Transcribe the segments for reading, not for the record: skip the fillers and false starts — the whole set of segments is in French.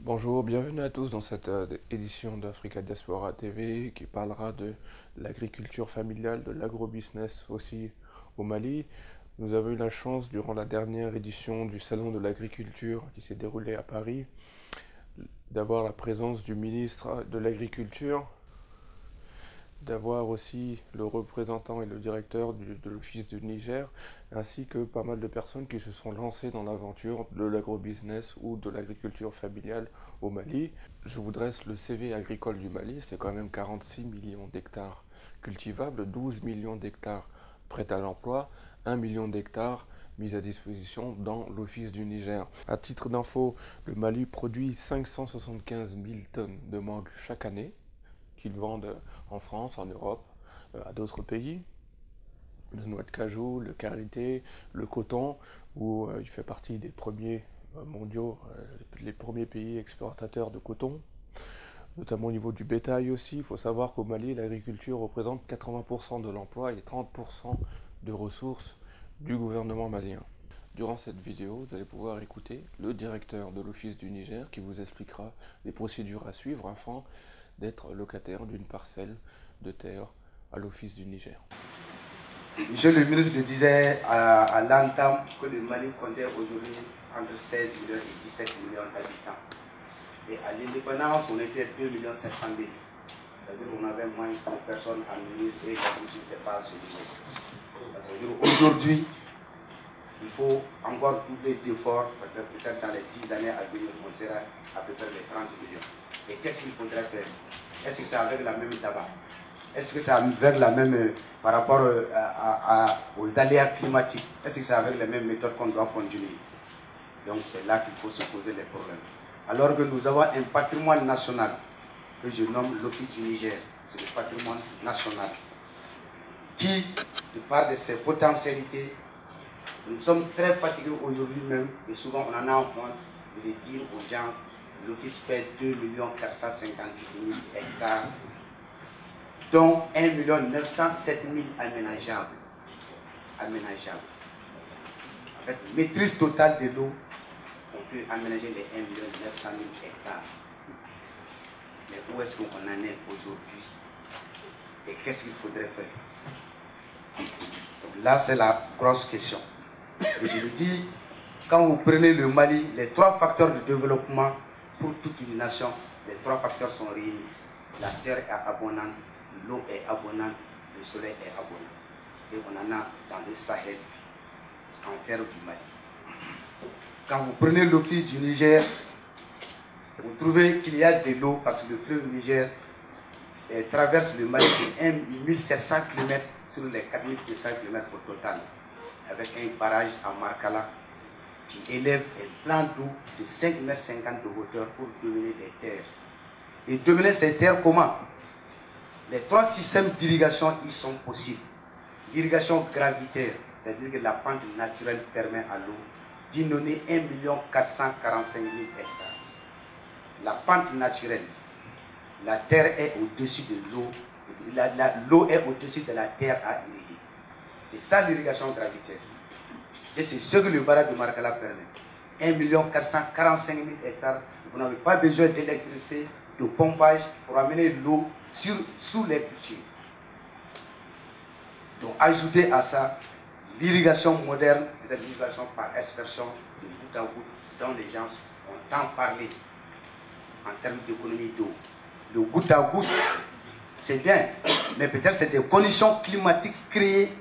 Bonjour, bienvenue à tous dans cette édition d'Africa Diaspora TV qui parlera de l'agriculture familiale, de l'agrobusiness aussi au Mali. Nous avons eu la chance durant la dernière édition du Salon de l'agriculture qui s'est déroulé à Paris d'avoir la présence du ministre de l'Agriculture, d'avoir aussi le représentant et le directeur de l'Office du Niger, ainsi que pas mal de personnes qui se sont lancées dans l'aventure de l'agrobusiness ou de l'agriculture familiale au Mali. Je vous dresse le CV agricole du Mali, c'est quand même 46 millions d'hectares cultivables, 12 millions d'hectares prêts à l'emploi, 1 million d'hectares mis à disposition dans l'Office du Niger. À titre d'info, le Mali produit 575 000 tonnes de mangue chaque année, qu'ils vendent en France, en Europe, à d'autres pays. Le noix de cajou, le karité, le coton, où il fait partie des premiers mondiaux, les premiers pays exportateurs de coton, notamment au niveau du bétail aussi. Il faut savoir qu'au Mali, l'agriculture représente 80% de l'emploi et 30% de ressources du gouvernement malien. Durant cette vidéo, vous allez pouvoir écouter le directeur de l'Office du Niger qui vous expliquera les procédures à suivre afin d'être locataire d'une parcelle de terre à l'Office du Niger. Monsieur le ministre le disait à l'entame que le Mali comptait aujourd'hui entre 16 millions et 17 millions d'habitants. Et à l'indépendance, on était 2 500 000. C'est-à-dire qu'on avait moins de personnes à nourrir et la boutique n'était pas à ce niveau. C'est-à-dire aujourd'hui, il faut encore doubler d'efforts, peut-être dans les 10 années à venir, on sera à peu près les 30 millions. Et qu'est-ce qu'il faudrait faire? Est-ce que c'est avec la même tabac? Est-ce que c'est avec la même, par rapport aux aléas climatiques, est-ce que c'est avec les mêmes méthodes qu'on doit continuer? Donc c'est là qu'il faut se poser les problèmes. Alors que nous avons un patrimoine national, que je nomme l'Office du Niger, c'est le patrimoine national, qui, de par de ses potentialités, nous sommes très fatigués aujourd'hui même, et souvent on en a honte de le dire aux gens, l'Office fait 2 458 000 hectares, dont 1 907 000 aménageables. Avec maîtrise totale de l'eau, on peut aménager les 1 900 000 hectares. Mais où est-ce qu'on en est aujourd'hui? Et qu'est-ce qu'il faudrait faire? Donc là, c'est la grosse question. Et je le dis, quand vous prenez le Mali, les 3 facteurs de développement pour toute une nation, les 3 facteurs sont réunis. La terre est abondante, l'eau est abondante, le soleil est abondant. Et on en a dans le Sahel, en terre du Mali. Quand vous prenez l'Office du Niger, vous trouvez qu'il y a de l'eau parce que le fleuve Niger traverse le Mali sur 1700 km sur les 4200 km au total, avec un barrage à Markala qui élève un plan d'eau de 5,50 m de hauteur pour dominer des terres. Et dominer ces terres comment? Les 3 systèmes d'irrigation y sont possibles. L'irrigation gravitaire, c'est-à-dire que la pente naturelle permet à l'eau d'inonder 1 445 000 hectares. La pente naturelle, la terre est au-dessus de l'eau, l'eau est au-dessus de la terre à irriguer. C'est ça l'irrigation gravitaire. Et c'est ce que le barrage de Markala permet. 1 445 000 hectares, vous n'avez pas besoin d'électricité, de pompage pour amener l'eau sous les cultures. Donc ajouter à ça l'irrigation moderne, l'irrigation par aspersion, de goutte à goutte, dont les gens ont tant parlé en termes d'économie d'eau. Le goutte à goutte, c'est bien, mais peut-être c'est des conditions climatiques créées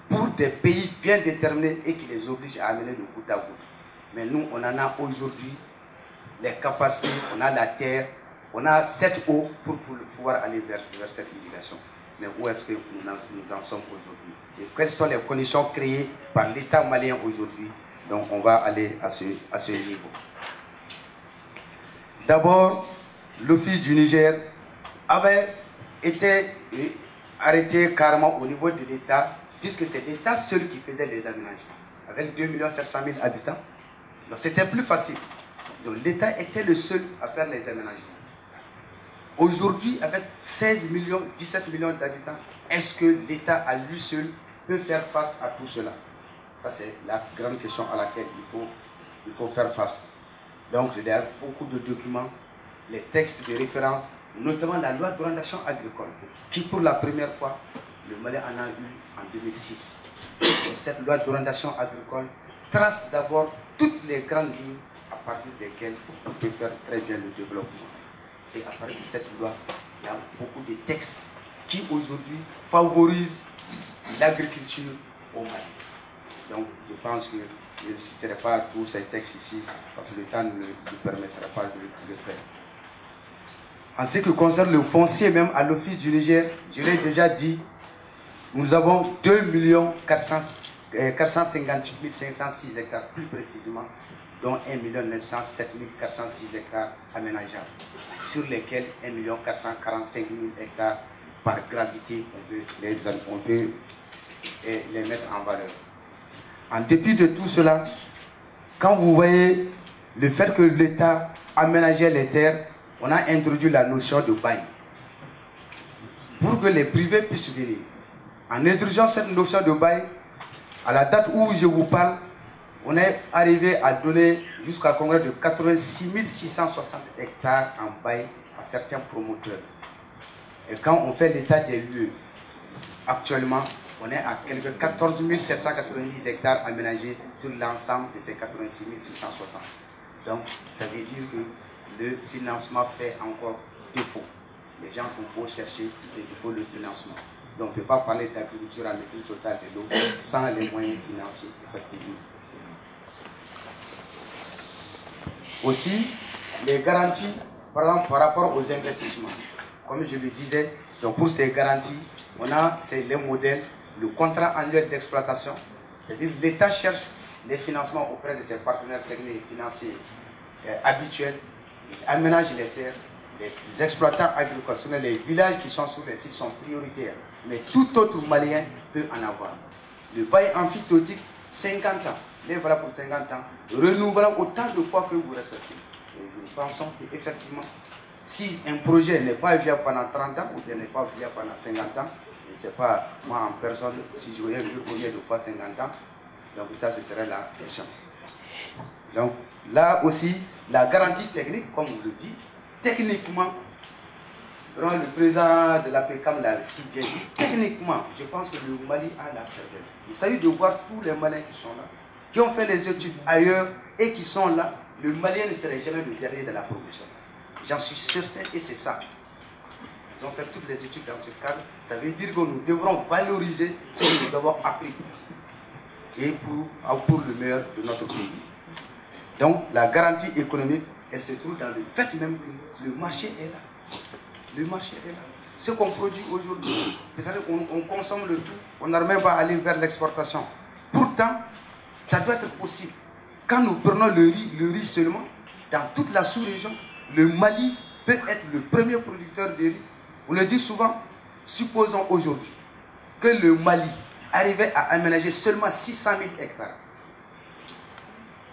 pour des pays bien déterminés et qui les obligent à amener le goutte à goutte. Mais nous, on en a aujourd'hui les capacités, on a la terre, on a cette eau pour pouvoir aller vers cette irrigation. Mais où est-ce que nous en sommes aujourd'hui? Et quelles sont les conditions créées par l'État malien aujourd'hui? Donc on va aller à ce niveau. D'abord, l'Office du Niger avait été arrêté carrément au niveau de l'État, puisque c'est l'État seul qui faisait les aménagements, avec 2 700 000 habitants. Donc c'était plus facile. Donc l'État était le seul à faire les aménagements. Aujourd'hui, avec 16 millions, 17 millions d'habitants, est-ce que l'État à lui seul peut faire face à tout cela? Ça, c'est la grande question à laquelle il faut faire face. Donc, il y a beaucoup de documents, les textes de référence, notamment la loi d'orientation agricole, qui pour la première fois, le Mali en a eu en 2006. Donc, cette loi d'orientation agricole trace d'abord toutes les grandes lignes à partir desquelles on peut faire très bien le développement. Et à partir de cette loi, il y a beaucoup de textes qui aujourd'hui favorisent l'agriculture au Mali. Donc je pense que je ne citerai pas tous ces textes ici parce que le temps ne me permettra pas de le faire. En ce qui concerne le foncier même à l'Office du Niger, je l'ai déjà dit, nous avons 2 458 506 hectares plus précisément, dont 1 907 406 hectares aménageables, sur lesquels 1 445 000 hectares par gravité, on peut les mettre en valeur. En dépit de tout cela, quand vous voyez le fait que l'État aménageait les terres, on a introduit la notion de bail pour que les privés puissent venir. En introduisant cette notion de bail, à la date où je vous parle, on est arrivé à donner jusqu'à un congrès de 86 660 hectares en bail à certains promoteurs. Et quand on fait l'état des lieux, actuellement, on est à quelques 14 790 hectares aménagés sur l'ensemble de ces 86 660. Donc, ça veut dire que le financement fait encore défaut. Les gens sont beaux chercher, mais il faut le financement. Donc, on ne peut pas parler d'agriculture à maîtrise totale de l'eau sans les moyens financiers, effectivement. Aussi, les garanties, par exemple, par rapport aux investissements. Comme je le disais, donc pour ces garanties, on a les modèles, le contrat annuel d'exploitation, c'est-à-dire l'État cherche les financements auprès de ses partenaires techniques et financiers habituels, il aménage les terres, les exploitants agricoles, les villages qui sont sur les sites sont prioritaires, mais tout autre Malien peut en avoir. Le bail amphithéotique, 50 ans, il est valable pour 50 ans, renouvelable autant de fois que vous respectez. Et nous pensons qu'effectivement, si un projet n'est pas viable pendant 30 ans ou bien n'est pas viable pendant 50 ans, je ne sais pas, moi en personne, si je voyais vivre combien de fois 50 ans, donc ça, ce serait la question. Donc là aussi, la garantie technique, comme on le dit, techniquement, le président de la PECAM l'a si bien dit, techniquement, je pense que le Mali a la cervelle. Il s'agit de voir tous les Maliens qui sont là, qui ont fait les études ailleurs et qui sont là. Le Malien ne serait jamais le dernier de la progression. J'en suis certain et c'est ça. Ils ont fait toutes les études dans ce cadre. Ça veut dire que nous devrons valoriser ce que nous avons appris et pour le meilleur de notre pays. Donc la garantie économique, elle se trouve dans le fait même que le marché est là. Le marché est là. Ce qu'on produit aujourd'hui, c'est-à-dire qu'on consomme le tout, on n'arrive même pas à aller vers l'exportation. Pourtant, ça doit être possible. Quand nous prenons le riz seulement, dans toute la sous-région, le Mali peut être le premier producteur de riz. On le dit souvent, supposons aujourd'hui que le Mali arrivait à aménager seulement 600 000 hectares.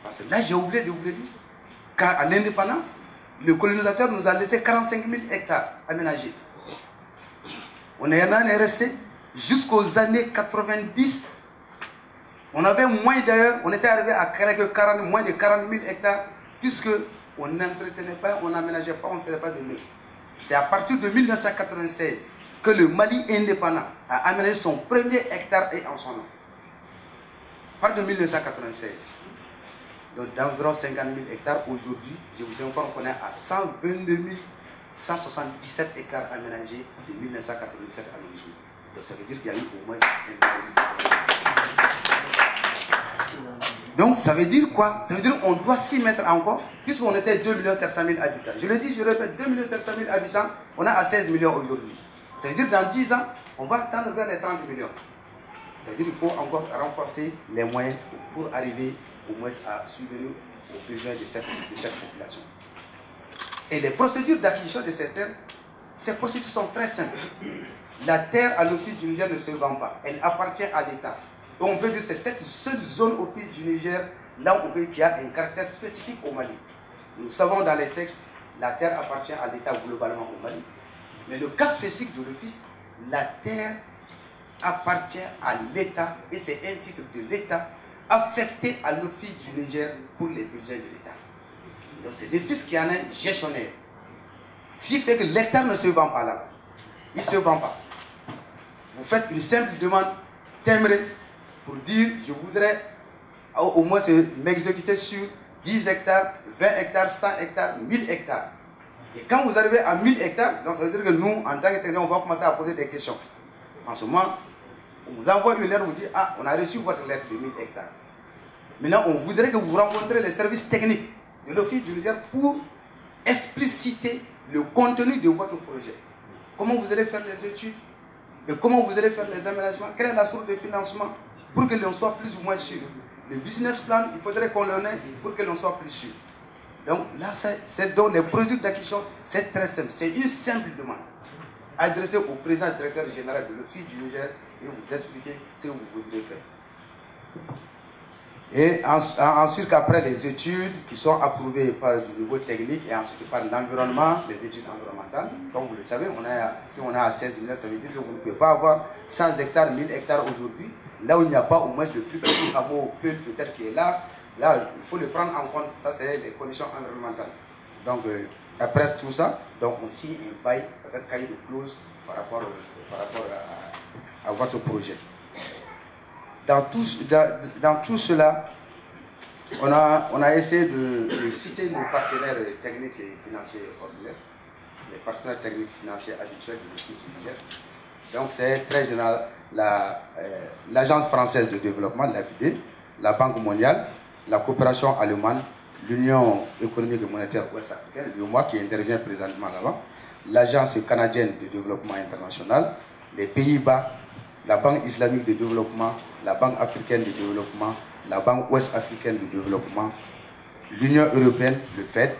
Parce que là, j'ai oublié de vous le dire. Car à l'indépendance, le colonisateur nous a laissé 45 000 hectares aménagés. On est resté jusqu'aux années 90. On avait moins d'ailleurs, on était arrivé à moins de 40 000 hectares, puisque on n'entretenait pas, on n'aménageait pas, on ne faisait pas de neuf. C'est à partir de 1996 que le Mali indépendant a aménagé son premier hectare et en son nom. À partir de 1996. Donc d'environ 50 000 hectares aujourd'hui, je vous informe qu'on est à 122 177 hectares aménagés de 1997 à aujourd'hui. Donc ça veut dire qu'il y a eu au moins Donc ça veut dire quoi? Ça veut dire qu'on doit s'y mettre encore, puisqu'on était 2 700 000 habitants. Je le dis, je répète, 2 700 000 habitants, on est à 16 millions aujourd'hui. Ça veut dire que dans 10 ans, on va tendre vers les 30 millions. Ça veut dire qu'il faut encore renforcer les moyens pour arriver au moins à subvenir aux besoins de cette population. Et les procédures d'acquisition de ces terres, ces procédures sont très simples. La terre à l'Office du Niger ne se vend pas, elle appartient à l'État. Et on peut dire que c'est cette seule zone au fil du Niger, là où il y a un caractère spécifique au Mali. Nous savons dans les textes, la terre appartient à l'État globalement au Mali. Mais le cas spécifique de l'Office, la terre appartient à l'État et c'est un titre de l'État affecté à l'Office du Niger pour les besoins de l'État. Donc c'est des fils qui en est gestionnaire. Ce qui fait que l'hectare ne se vend pas là. Il ne se vend pas. Vous faites une simple demande timbrée pour dire je voudrais au moins m'exécuter sur 10 hectares, 20 hectares, 100 hectares, 1000 hectares. Et quand vous arrivez à 1000 hectares, donc ça veut dire que nous, en tant que technicien, on va commencer à poser des questions. En ce moment, on vous envoie une lettre, on vous dit ah, on a reçu votre lettre de 1000 hectares. Maintenant, on voudrait que vous rencontrez les services techniques de l'Office du Niger pour expliciter le contenu de votre projet. Comment vous allez faire les études et comment vous allez faire les aménagements, quelle est la source de financement pour que l'on soit plus ou moins sûr. Le business plan, il faudrait qu'on l'en ait pour que l'on soit plus sûr. Donc là, c'est donc les produits d'acquisition, c'est très simple. C'est une simple demande adressée au président directeur général de l'Office du Niger et vous expliquer ce que vous voudrez faire. Et ensuite, après les études qui sont approuvées par le niveau technique et ensuite par l'environnement, les études environnementales, comme vous le savez, si on est à 16 000, ça veut dire que vous ne pouvez pas avoir 100 hectares, 1000 hectares aujourd'hui, là où il n'y a pas au moins le plus petit hameau peut-être qui est là, il faut le prendre en compte, ça c'est les conditions environnementales. Donc, après tout ça, donc on signe un bail avec cahier de clause par rapport à votre projet. Dans tout cela, on a essayé de citer nos partenaires techniques et financiers ordinaires, les partenaires techniques et financiers habituels de l'Office du Niger. Donc c'est très général l'Agence française de développement, l'AFD, la Banque mondiale, la coopération allemande, l'Union économique et monétaire ouest-africaine, l'UEMOA qui intervient présentement là-bas, l'Agence canadienne de développement international, les Pays-Bas, la Banque islamique de développement, la Banque africaine de développement, la Banque ouest-africaine de développement, l'Union européenne, le FED,